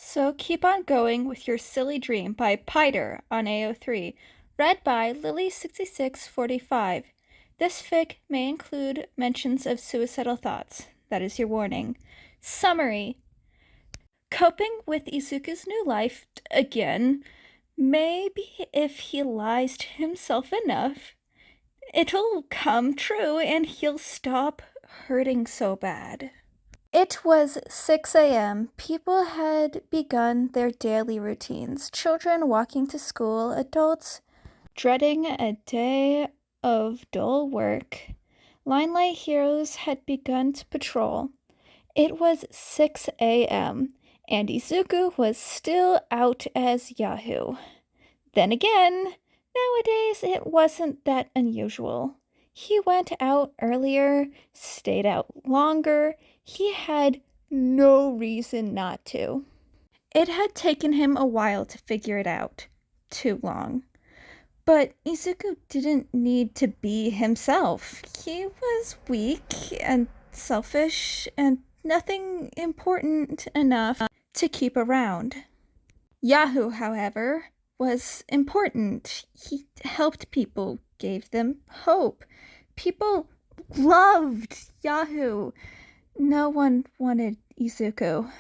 So keep on going with your silly dream by Piedr on AO3, read by Lily6645. This fic may include mentions of suicidal thoughts. That is your warning. Summary. Coping with Izuku's new life again. Maybe if he lies to himself enough, it'll come true and he'll stop hurting so bad. It was 6 a.m. People had begun their daily routines. Children walking to school, adults dreading a day of dull work. Limelight heroes had begun to patrol. It was 6 a.m., and Izuku was still out as Yahoo. Then again, nowadays it wasn't that unusual. He went out earlier, stayed out longer. He had no reason not to. It had taken him a while to figure it out. Too long. But Izuku didn't need to be himself. He was weak and selfish and nothing important enough to keep around. Yahoo, however, was important. He helped people, gave them hope. People loved Yahoo. No one wanted Izuku.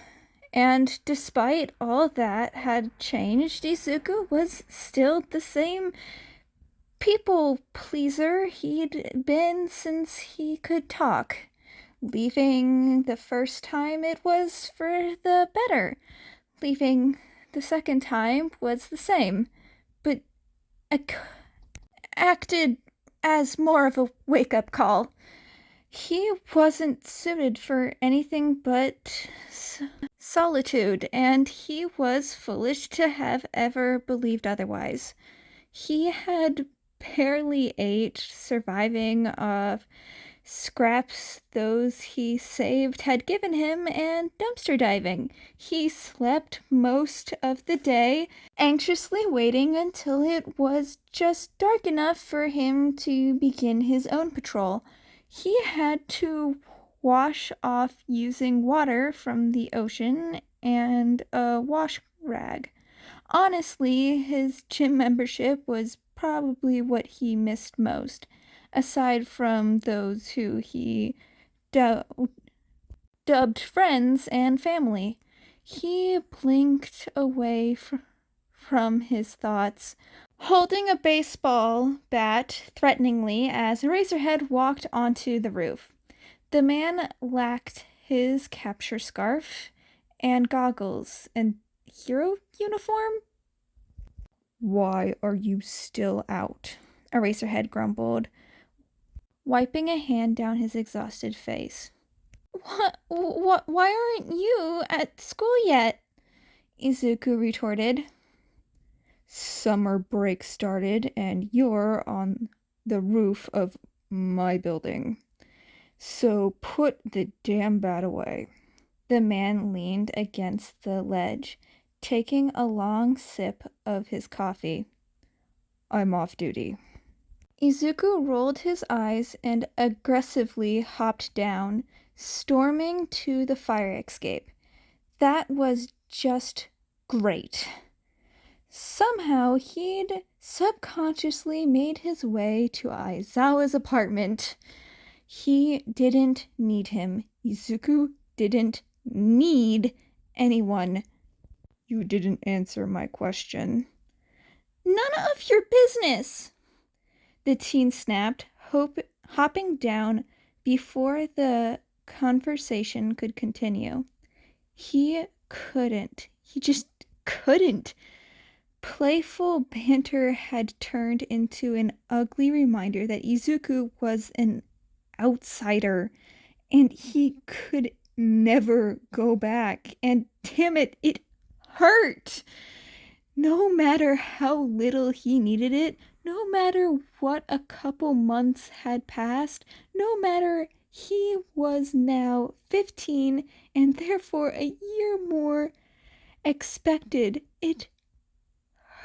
And despite all that had changed, Izuku was still the same people pleaser he'd been since he could talk. Leaving the first time, it was for the better. Leaving the second time was the same, but acted as more of a wake-up call. He wasn't suited for anything but solitude, and he was foolish to have ever believed otherwise. He had barely aged, surviving off scraps those he saved had given him, and dumpster diving. He slept most of the day, anxiously waiting until it was just dark enough for him to begin his own patrol. He had to wash off using water from the ocean and a wash rag. Honestly, his gym membership was probably what he missed most, aside from those who he dubbed friends and family. He blinked away from his thoughts, holding a baseball bat threateningly as Eraserhead walked onto the roof. The man lacked his capture scarf and goggles and hero uniform. "Why are you still out?" Eraserhead grumbled, wiping a hand down his exhausted face. Why aren't you at school yet?" Izuku retorted. "Summer break started and you're on the roof of my building. So put the damn bat away." The man leaned against the ledge, taking a long sip of his coffee. "I'm off duty." Izuku rolled his eyes and aggressively hopped down, storming to the fire escape. That was just great. Somehow he'd subconsciously made his way to Aizawa's apartment. He didn't need him. Izuku didn't need anyone. "You didn't answer my question." "None of your business!" the teen snapped, hopping down before the conversation could continue. He couldn't. He just couldn't. Playful banter had turned into an ugly reminder that Izuku was an outsider, and he could never go back. And damn it, it hurt. No matter how little he needed it, no matter what a couple months had passed, no matter he was now 15 and therefore a year more expected, it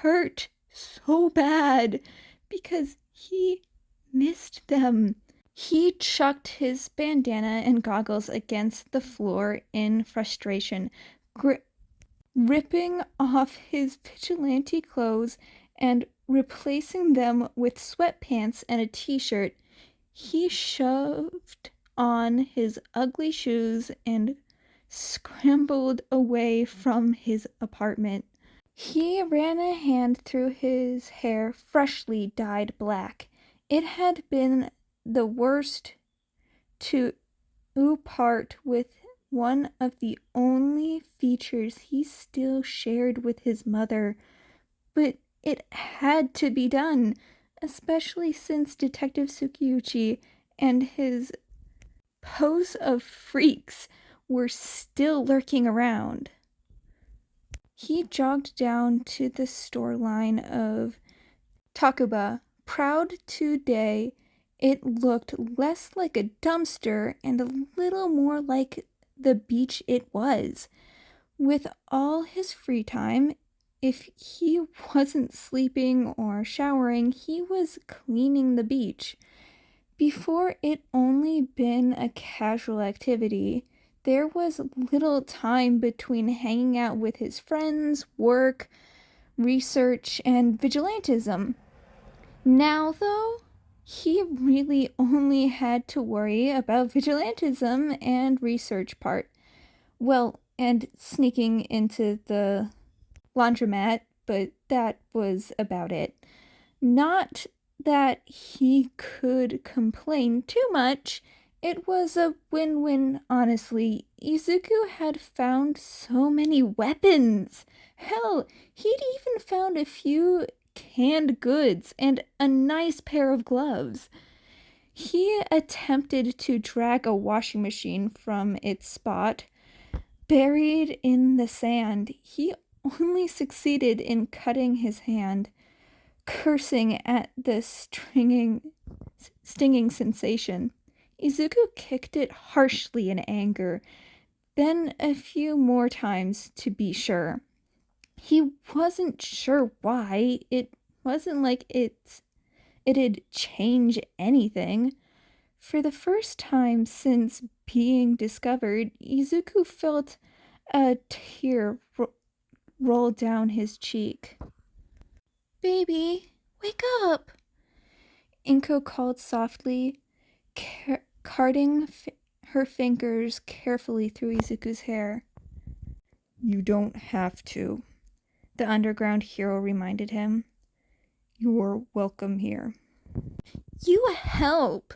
hurt so bad because he missed them. He chucked his bandana and goggles against the floor in frustration, ripping off his vigilante clothes and replacing them with sweatpants and a t-shirt. He shoved on his ugly shoes and scrambled away from his apartment. He ran a hand through his hair, freshly dyed black. It had been the worst to part with one of the only features he still shared with his mother, but it had to be done, especially since Detective Tsukiyuchi and his pose of freaks were still lurking around. He jogged down to the store line of Takuba, proud today. It looked less like a dumpster and a little more like the beach it was. With all his free time, if he wasn't sleeping or showering, he was cleaning the beach. Before it only been a casual activity, there was little time between hanging out with his friends, work, research, and vigilantism. Now, though, he really only had to worry about vigilantism and research part. Well, and sneaking into the laundromat, but that was about it. Not that he could complain too much. It was a win-win, honestly. Izuku had found so many weapons. Hell, he'd even found a few canned goods and a nice pair of gloves. He attempted to drag a washing machine from its spot, buried in the sand. He only succeeded in cutting his hand, cursing at the stinging sensation. Izuku kicked it harshly in anger, then a few more times to be sure. He wasn't sure why. It wasn't like it'd change anything. For the first time since being discovered, Izuku felt a tear roll down his cheek. "Baby, wake up!" Inko called softly, carting her fingers carefully through Izuku's hair. "You don't have to," the underground hero reminded him. "You're welcome here." "You help!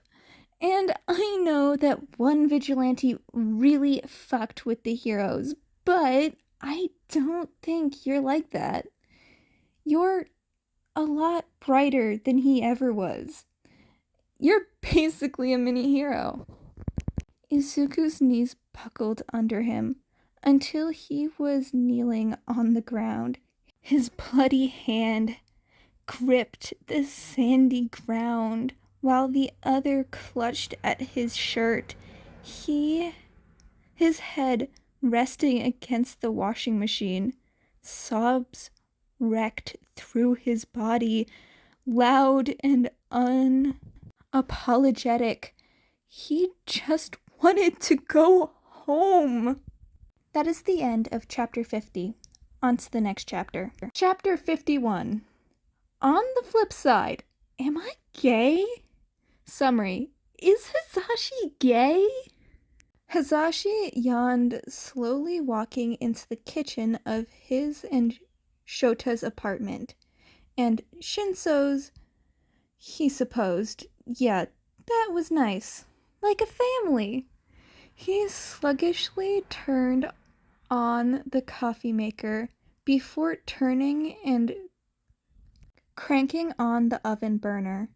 And I know that one vigilante really fucked with the heroes, but I don't think you're like that. You're a lot brighter than he ever was. You're basically a mini hero." Izuku's knees buckled under him until he was kneeling on the ground. His bloody hand gripped the sandy ground while the other clutched at his shirt. His head resting against the washing machine. Sobs wrecked through his body, loud and unapologetic. He just wanted to go home. That is the end of chapter 50. On to the next chapter. Chapter 51. On the flip side, am I gay? Summary. Is Hasashi gay? Hasashi yawned, slowly walking into the kitchen of his and Shota's apartment. And Shinso's, he supposed. Yeah, that was nice. Like a family. He sluggishly turned on the coffee maker before turning and cranking on the oven burner.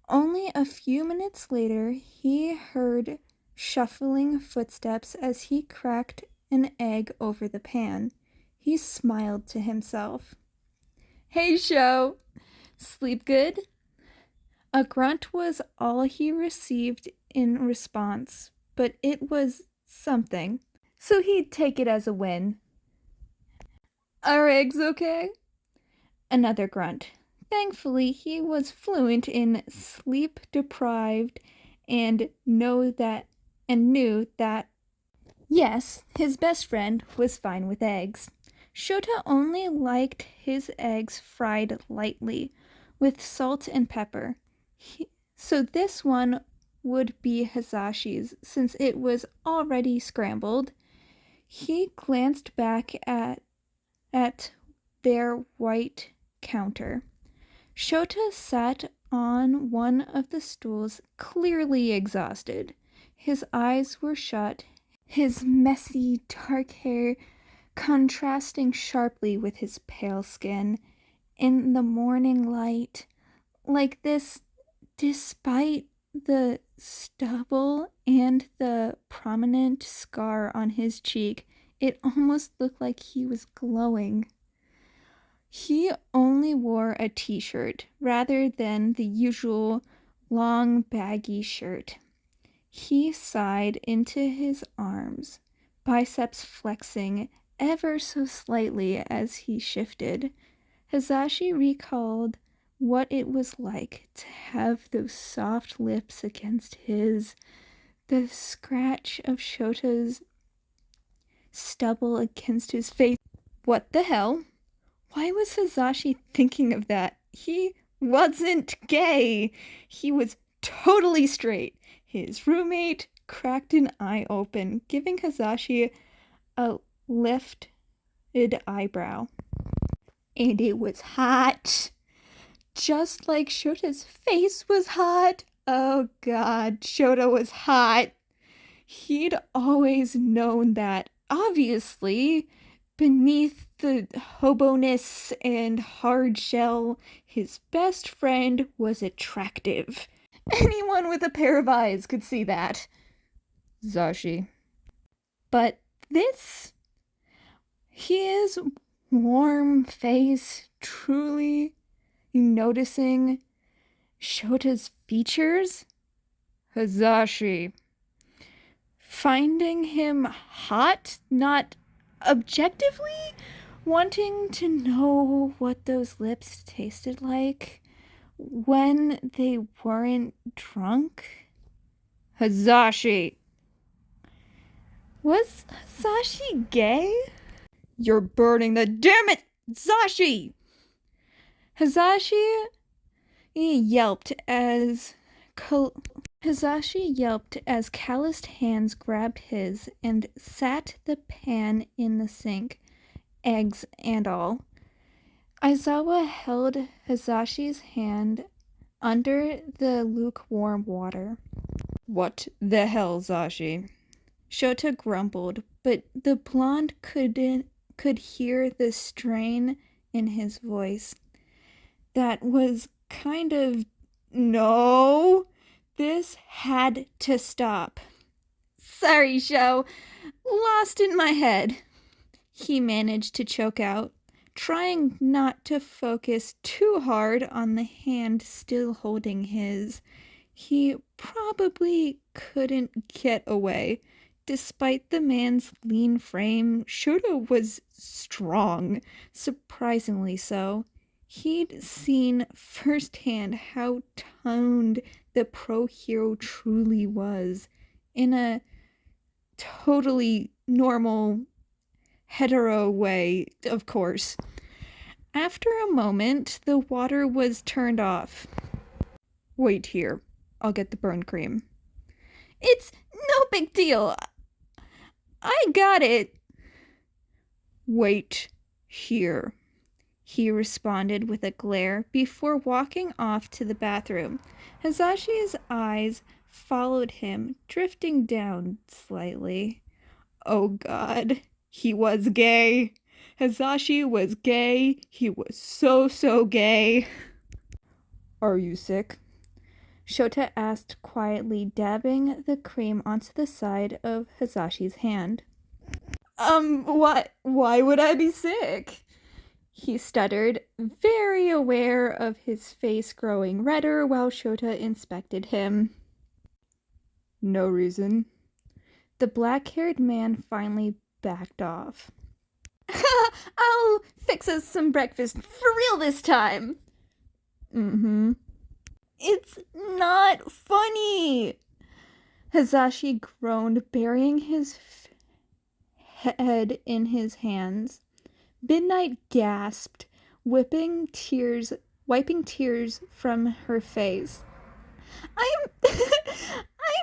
Only a few minutes later, he heard shuffling footsteps as he cracked an egg over the pan. He smiled to himself. "Hey, Sho! Sleep good?" A grunt was all he received in response, but it was something, so he'd take it as a win. "Are eggs okay?" Another grunt. Thankfully, he was fluent in sleep-deprived and knew that yes, his best friend was fine with eggs. Shota only liked his eggs fried lightly, with salt and pepper. So this one would be Hasashi's, since it was already scrambled. He glanced back at their white counter. Shota sat on one of the stools, clearly exhausted. His eyes were shut, his messy dark hair contrasting sharply with his pale skin. In the morning light, like this, despite the stubble and the prominent scar on his cheek, it almost looked like he was glowing. He only wore a t-shirt rather than the usual long baggy shirt. He sighed into his arms, biceps flexing ever so slightly as he shifted. Hasashi recalled what it was like to have those soft lips against his, the scratch of Shota's stubble against his face. What the hell? Why was Hasashi thinking of that? He wasn't gay. He was totally straight. His roommate cracked an eye open, giving Hasashi a lifted eyebrow. And it was hot. Just like Shota's face was hot. Oh god, Shota was hot. He'd always known that, obviously. Beneath the hobo-ness and hard shell, his best friend was attractive. Anyone with a pair of eyes could see that. Zashi. But this, his warm face, truly noticing Shota's features? Hasashi. Finding him hot, not objectively, wanting to know what those lips tasted like when they weren't drunk? Hasashi. Was Hasashi gay? You're burning the damn it, Zashi! Hasashi yelped as calloused hands grabbed his and sat the pan in the sink, eggs and all. Aizawa held Hasashi's hand under the lukewarm water. What the hell, Zashi? Shota grumbled, but the blonde could hear the strain in his voice. That was kind of, no, this had to stop. Sorry, Sho, lost in my head. He managed to choke out, trying not to focus too hard on the hand still holding his. He probably couldn't get away. Despite the man's lean frame, Shota was strong, surprisingly so. He'd seen firsthand how toned the pro-hero truly was, in a totally normal, hetero way, of course. After a moment, the water was turned off. Wait here. I'll get the burn cream. It's no big deal. I got it. Wait here, he responded with a glare before walking off to the bathroom. Hasashi's eyes followed him, drifting down slightly. Oh god, he was gay. Hasashi was gay. He was so gay. Are you sick? Shota asked quietly, dabbing the cream onto the side of Hasashi's hand. Why would I be sick? He stuttered, very aware of his face growing redder while Shota inspected him. No reason. The black-haired man finally backed off. I'll fix us some breakfast for real this time. Mm-hmm. It's not funny. Hasashi groaned, burying his head in his hands. Midnight gasped, wiping tears from her face. I'm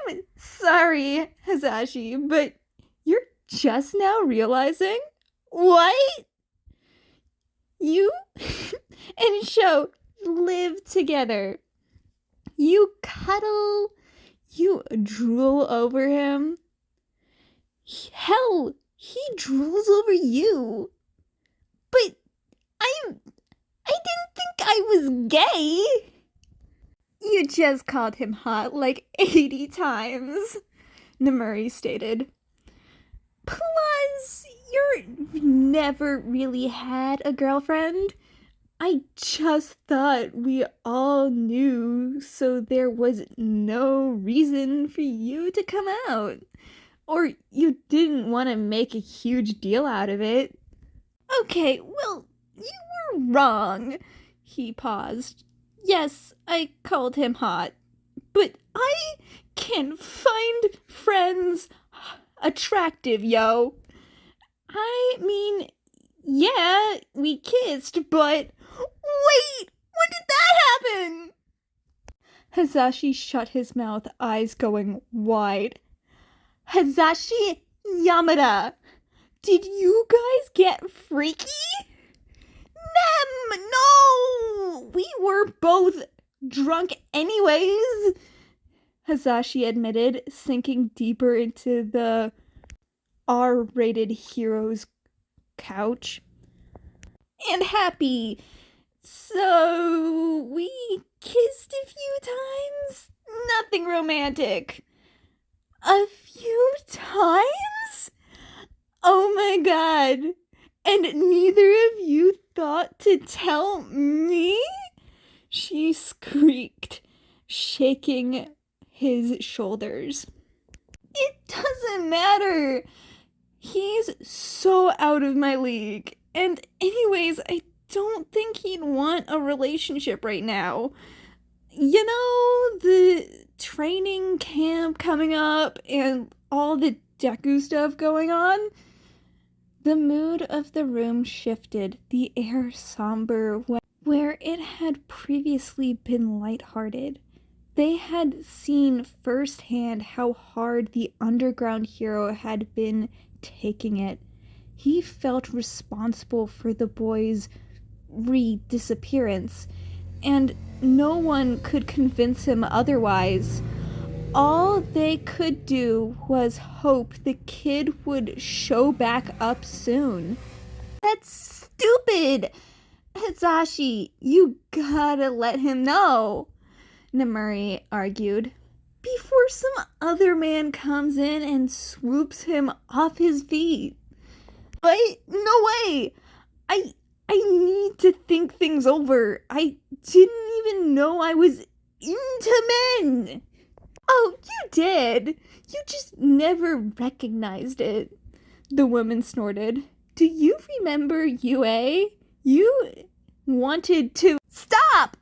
I'm sorry, Hasashi, but you're just now realizing what? You and Sho live together. You cuddle, you drool over him. Hell, he drools over you. But I didn't think I was gay. You just called him hot like 80 times, Namuri stated. Plus, you've never really had a girlfriend. I just thought we all knew, so there was no reason for you to come out. Or you didn't want to make a huge deal out of it. Okay, well, you were wrong. He paused. Yes, I called him hot, but I can find friends attractive, yo. I mean, yeah, we kissed, but wait, when did that happen? Hasashi shut his mouth, eyes going wide. Hasashi Yamada, did you guys get freaky? No! We were both drunk anyways, Hasashi admitted, sinking deeper into the R-rated hero's couch. And happy. So, we kissed a few times? Nothing romantic. A few times? Oh my god. And neither of you thought to tell me? She squeaked, shaking his shoulders. It doesn't matter. He's so out of my league. And anyways, I don't think he'd want a relationship right now. You know, the training camp coming up and all the Deku stuff going on? The mood of the room shifted, the air somber where it had previously been lighthearted. They had seen firsthand how hard the underground hero had been taking it. He felt responsible for the boy's disappearance, and no one could convince him otherwise. All they could do was hope the kid would show back up soon. That's stupid! Hasashi, you gotta let him know, Namuri argued, before some other man comes in and swoops him off his feet. But no way! I need to think things over. I didn't even know I was into men. Oh, you did. You just never recognized it, the woman snorted. Do you remember UA? You wanted to stop!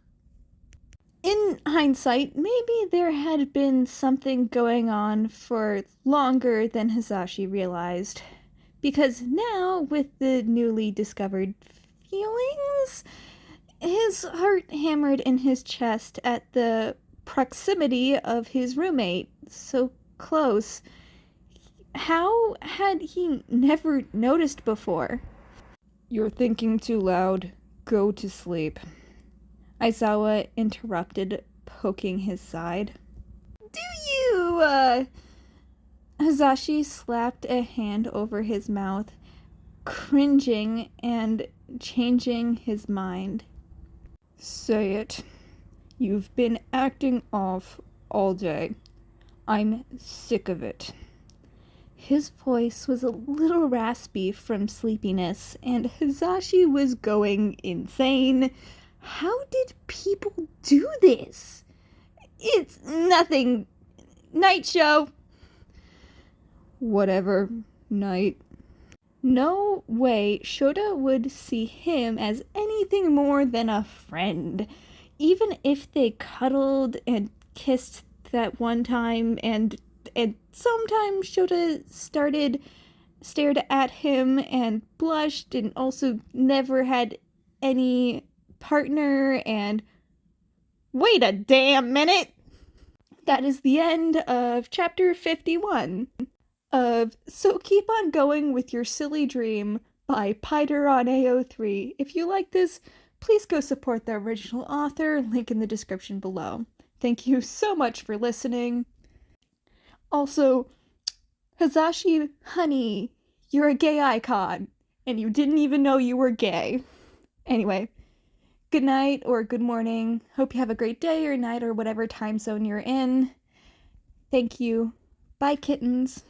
In hindsight, maybe there had been something going on for longer than Hasashi realized. Because now, with the newly discovered feelings, his heart hammered in his chest at the proximity of his roommate, so close. How had he never noticed before? You're thinking too loud. Go to sleep, Aizawa interrupted, poking his side. Do you, Hasashi slapped a hand over his mouth, cringing and changing his mind. Say it. You've been acting off all day. I'm sick of it. His voice was a little raspy from sleepiness, and Hasashi was going insane. How did people do this? It's nothing. Night show. Whatever, night. No way Shota would see him as anything more than a friend. Even if they cuddled and kissed that one time and sometimes Shota started stared at him and blushed and also never had any partner and wait a damn minute! That is the end of chapter 51 of So Keep On Going With Your Silly Dream by Piedr on AO3. If you like this, please go support the original author, link in the description below. Thank you so much for listening. Also, Hasashi, honey, you're a gay icon, and you didn't even know you were gay. Anyway, good night or good morning. Hope you have a great day or night or whatever time zone you're in. Thank you. Bye, kittens.